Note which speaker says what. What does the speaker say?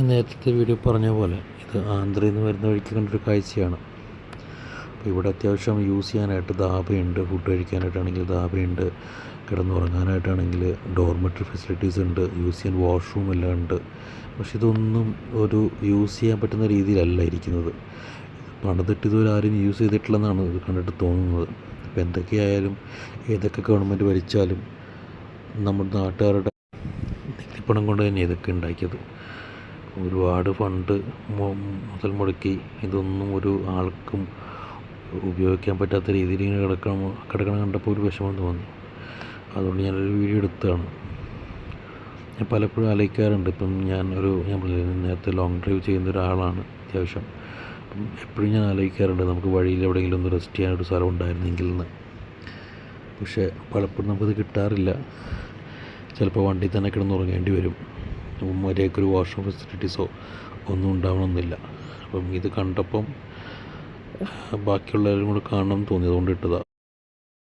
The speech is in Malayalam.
Speaker 1: നേരത്തെ വീഡിയോ പറഞ്ഞ പോലെ ഇത് ആന്ധ്രയിൽ നിന്ന് വരുന്ന വഴിക്ക് കണ്ടൊരു കാഴ്ചയാണ്. അപ്പോൾ ഇവിടെ അത്യാവശ്യം യൂസ് ചെയ്യാനായിട്ട് ധാബയുണ്ട്, ഫുഡ് കഴിക്കാനായിട്ടാണെങ്കിൽ ധാബയുണ്ട്, കിടന്നുറങ്ങാനായിട്ടാണെങ്കിൽ ഡോർമെറ്ററി ഫെസിലിറ്റീസ് ഉണ്ട്, യൂസ് ചെയ്യാൻ വാഷ്റൂം എല്ലാം ഉണ്ട്. പക്ഷെ ഇതൊന്നും ഒരു യൂസ് ചെയ്യാൻ പറ്റുന്ന രീതിയിലല്ല ഇരിക്കുന്നത്. പണിതിട്ട് ഇതുവരെ ആരും യൂസ് ചെയ്തിട്ടില്ലെന്നാണ് ഇത് കണ്ടിട്ട് തോന്നുന്നത്. അപ്പോൾ എന്തൊക്കെയായാലും ഏതൊക്കെ ഗവൺമെൻറ് ഭരിച്ചാലും നമ്മുടെ നാട്ടുകാരുടെ നികുതിപ്പണം കൊണ്ട് തന്നെ ഇതൊക്കെ ഉണ്ടാക്കിയത്. ഒരുപാട് ഫണ്ട് മുതൽ മുടക്കി ഇതൊന്നും ഒരു ആൾക്കും ഉപയോഗിക്കാൻ പറ്റാത്ത രീതിയിൽ ഇങ്ങനെ കിടക്കണം കണ്ടപ്പോൾ ഒരു വിഷമം തോന്നി. അതുകൊണ്ട് ഞാനൊരു വീഡിയോ എടുത്തതാണ്. ഞാൻ പലപ്പോഴും ആലോചിക്കാറുണ്ട്. ഇപ്പം ഞാൻ നേരത്തെ ലോങ് ഡ്രൈവ് ചെയ്യുന്ന ഒരാളാണ് അത്യാവശ്യം. അപ്പം എപ്പോഴും ഞാൻ ആലോചിക്കാറുണ്ട് നമുക്ക് വഴിയിൽ എവിടെയെങ്കിലും ഒന്ന് റെസ്റ്റ് ചെയ്യാനൊരു സ്ഥലം ഉണ്ടായിരുന്നെങ്കിൽ എന്ന്. പക്ഷേ പലപ്പോഴും നമുക്കത് കിട്ടാറില്ല. ചിലപ്പോൾ വണ്ടിയിൽ തന്നെ കിടന്നുറങ്ങേണ്ടി വരും. മര്യാദയ്ക്കൊരു വാഷ്റൂം ഫെസിലിറ്റീസോ ഒന്നും ഉണ്ടാവണമെന്നില്ല. അപ്പം ഇത് കണ്ടപ്പം ബാക്കിയുള്ളവരും കൂടെ കാണണം തോന്നി, അതുകൊണ്ട് ഇട്ടതാണ്.